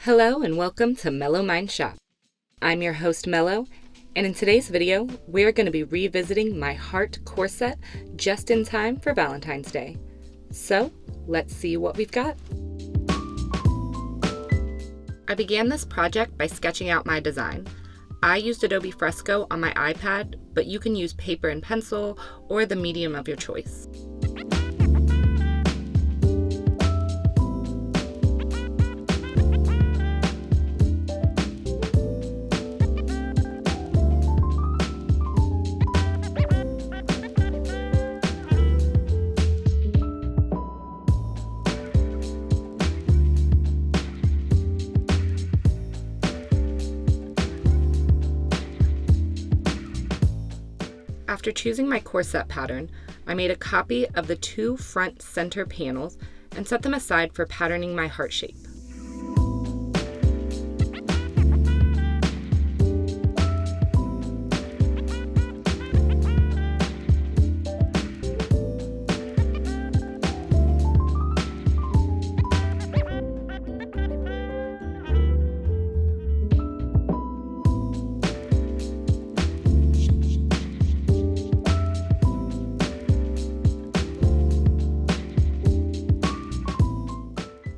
Hello and welcome to Mello Mind Shop. I'm your host Mello, and in today's video, we're going to be revisiting my heart corset just in time for Valentine's Day. So, let's see what we've got. I began this project by sketching out my design. I used Adobe Fresco on my iPad, but you can use paper and pencil or the medium of your choice. After choosing my corset pattern, I made a copy of the two front center panels and set them aside for patterning my heart shape.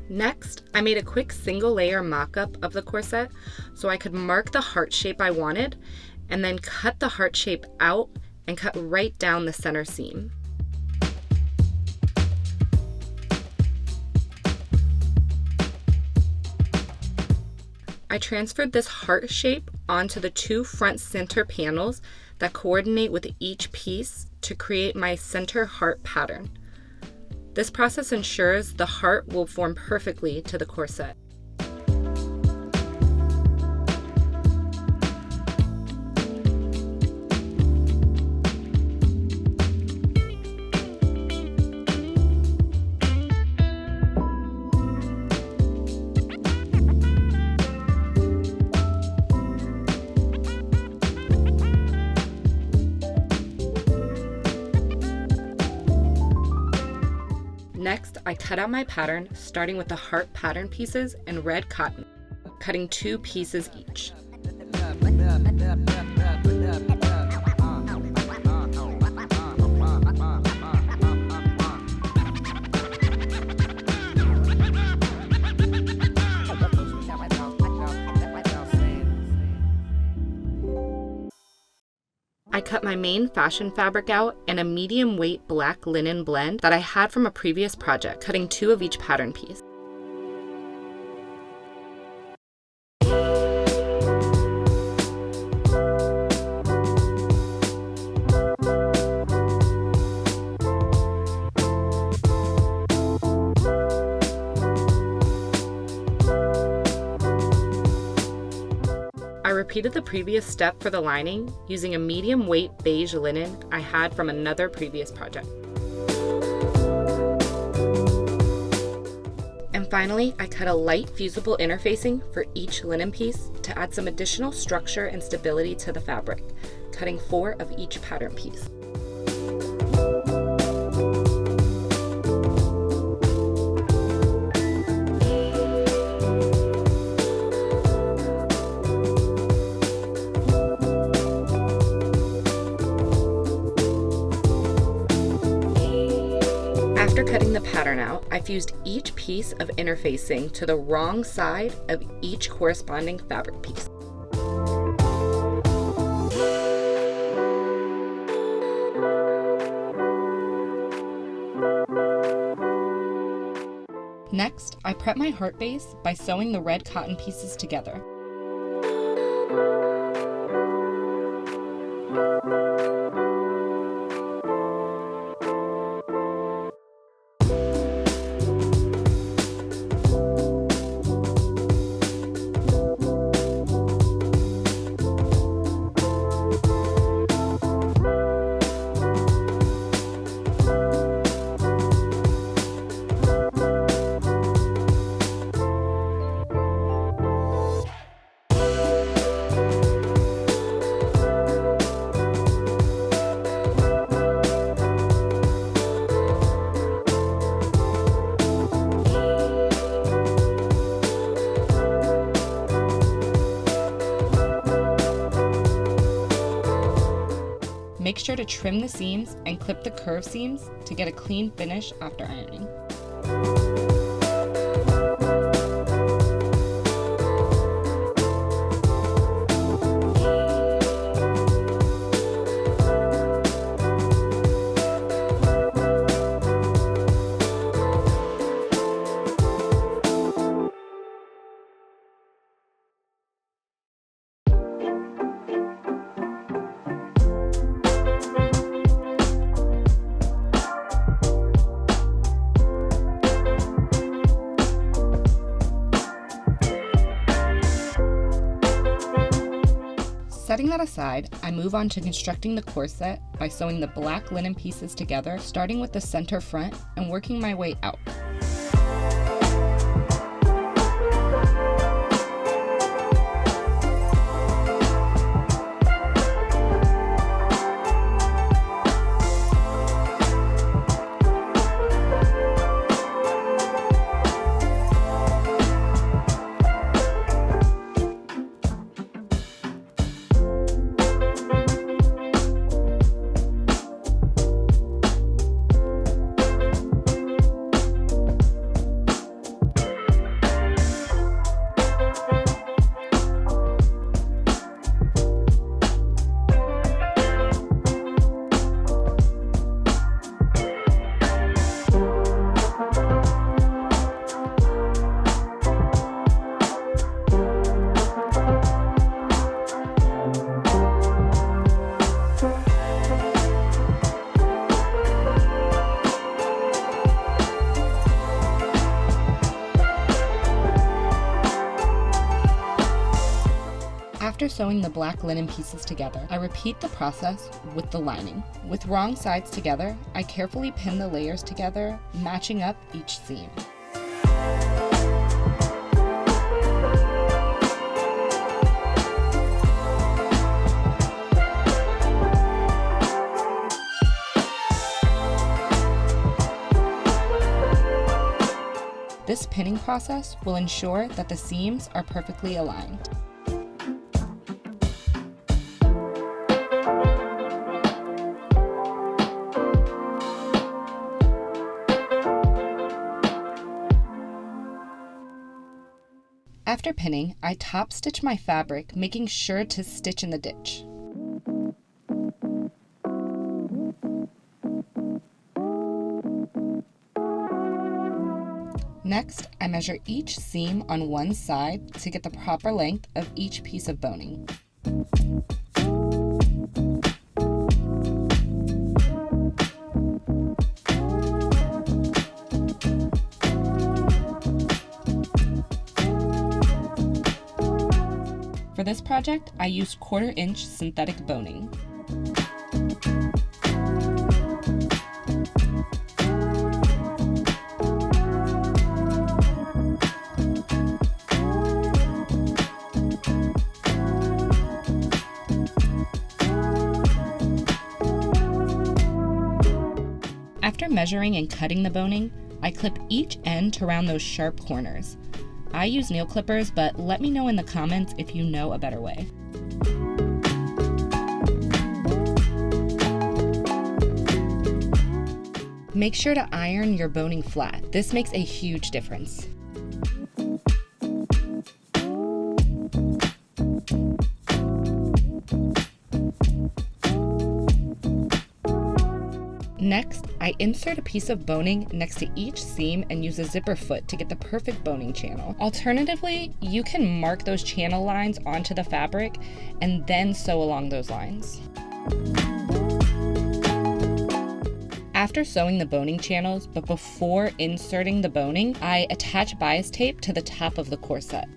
Next, I made a quick single layer mock-up of the corset so I could mark the heart shape I wanted and then cut the heart shape out and cut right down the center seam. I transferred this heart shape onto the two front center panels that coordinate with each piece to create my center heart pattern. This process ensures the heart will form perfectly to the corset. Next, I cut out my pattern, starting with the heart pattern pieces and red cotton, cutting 2 pieces each. I cut my main fashion fabric out and a medium weight black linen blend that I had from a previous project, cutting 2 of each pattern piece. I repeated the previous step for the lining using a medium weight beige linen I had from another previous project. And finally, I cut a light fusible interfacing for each linen piece to add some additional structure and stability to the fabric, cutting 4 of each pattern piece. After cutting the pattern out, I fused each piece of interfacing to the wrong side of each corresponding fabric piece. Next, I prep my heart base by sewing the red cotton pieces together. Make sure to trim the seams and clip the curved seams to get a clean finish after ironing. Setting that aside, I move on to constructing the corset by sewing the black linen pieces together, starting with the center front and working my way out. After sewing the black linen pieces together, I repeat the process with the lining. With wrong sides together, I carefully pin the layers together, matching up each seam. This pinning process will ensure that the seams are perfectly aligned. After pinning, I top stitch my fabric, making sure to stitch in the ditch. Next, I measure each seam on one side to get the proper length of each piece of boning. For this project, I used 1/4 inch synthetic boning. After measuring and cutting the boning, I clip each end to round those sharp corners. I use nail clippers, but let me know in the comments if you know a better way. Make sure to iron your boning flat. This makes a huge difference. Next, I insert a piece of boning next to each seam and use a zipper foot to get the perfect boning channel. Alternatively, you can mark those channel lines onto the fabric and then sew along those lines. After sewing the boning channels, but before inserting the boning, I attach bias tape to the top of the corset.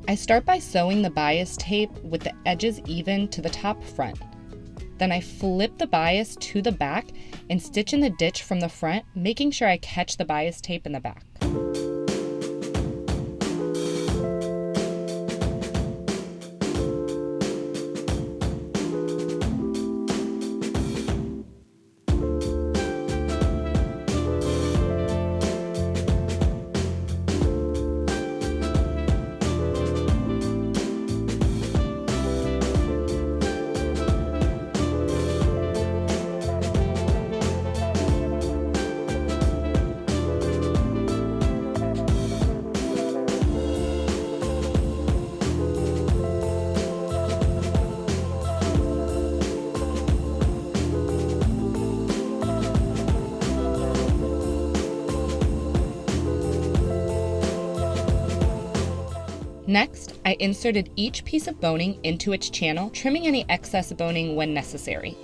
I start by sewing the bias tape with the edges even to the top front. Then I flip the bias to the back and stitch in the ditch from the front, making sure I catch the bias tape in the back. Next, I inserted each piece of boning into its channel, trimming any excess boning when necessary.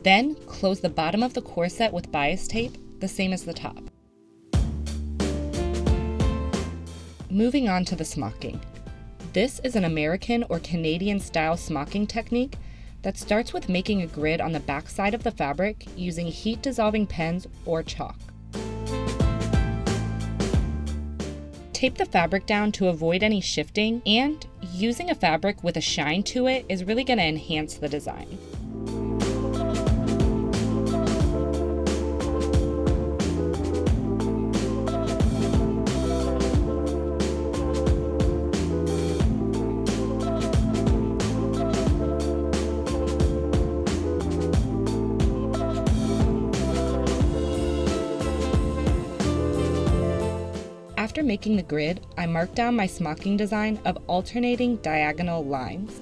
Then, close the bottom of the corset with bias tape, the same as the top. Moving on to the smocking. This is an American or Canadian style smocking technique that starts with making a grid on the back side of the fabric using heat dissolving pens or chalk. Tape the fabric down to avoid any shifting, and using a fabric with a shine to it is really going to enhance the design. After making the grid, I marked down my smocking design of alternating diagonal lines.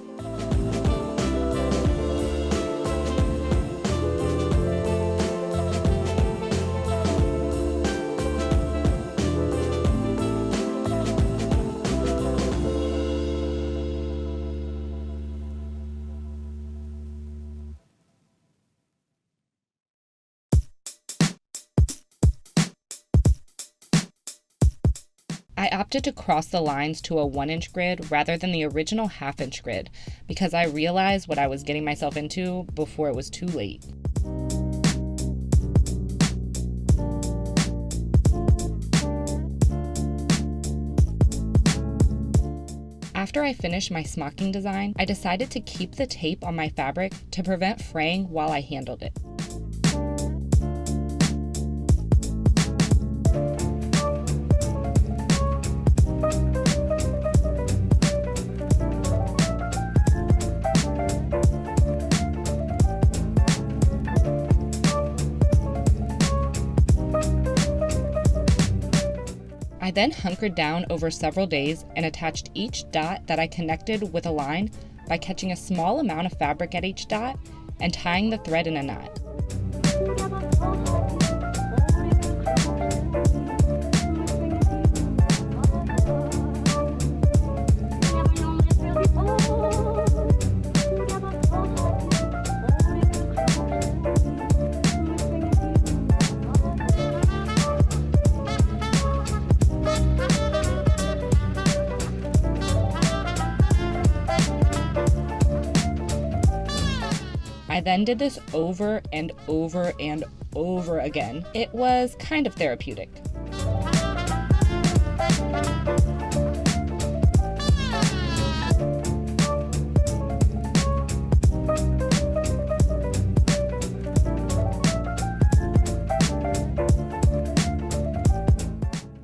I opted to cross the lines to a 1-inch grid rather than the original 1/2-inch grid because I realized what I was getting myself into before it was too late. After I finished my smocking design, I decided to keep the tape on my fabric to prevent fraying while I handled it. I then hunkered down over several days and attached each dot that I connected with a line by catching a small amount of fabric at each dot and tying the thread in a knot. I then did this over and over and over again. It was kind of therapeutic.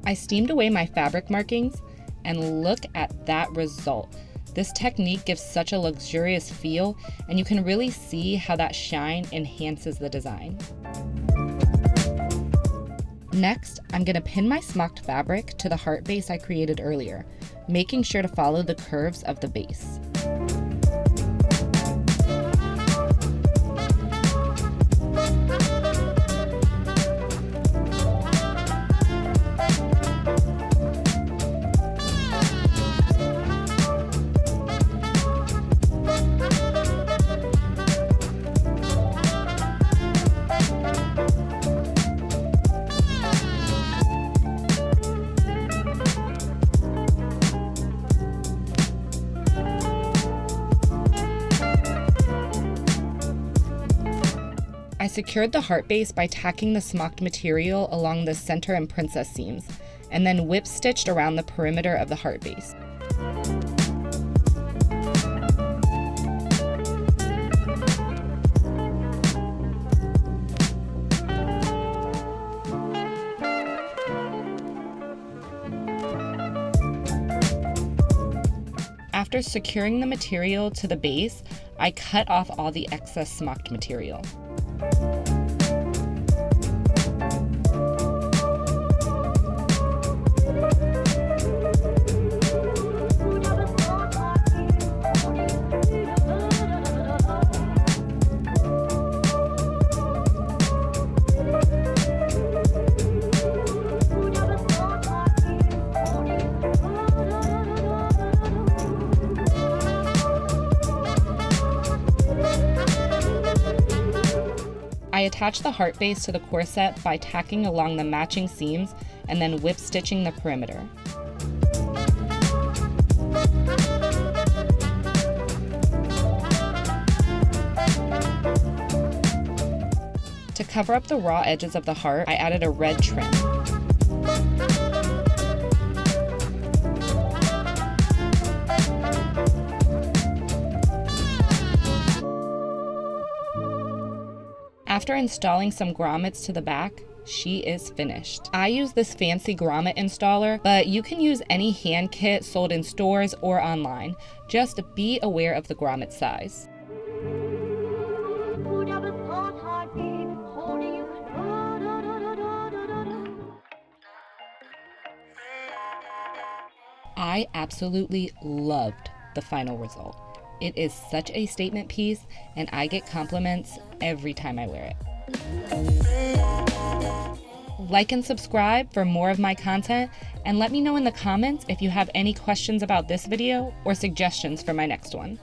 I steamed away my fabric markings, and look at that result. This technique gives such a luxurious feel, and you can really see how that shine enhances the design. Next, I'm going to pin my smocked fabric to the heart base I created earlier, making sure to follow the curves of the base. I secured the heart base by tacking the smocked material along the center and princess seams, and then whip stitched around the perimeter of the heart base. After securing the material to the base, I cut off all the excess smocked material. attach the heart base to the corset by tacking along the matching seams and then whip stitching the perimeter. To cover up the raw edges of the heart, I added a red trim. After installing some grommets to the back, she is finished. I use this fancy grommet installer, but you can use any hand kit sold in stores or online. Just be aware of the grommet size. I absolutely loved the final result. It is such a statement piece, and I get compliments every time I wear it. Like and subscribe for more of my content, and let me know in the comments if you have any questions about this video or suggestions for my next one.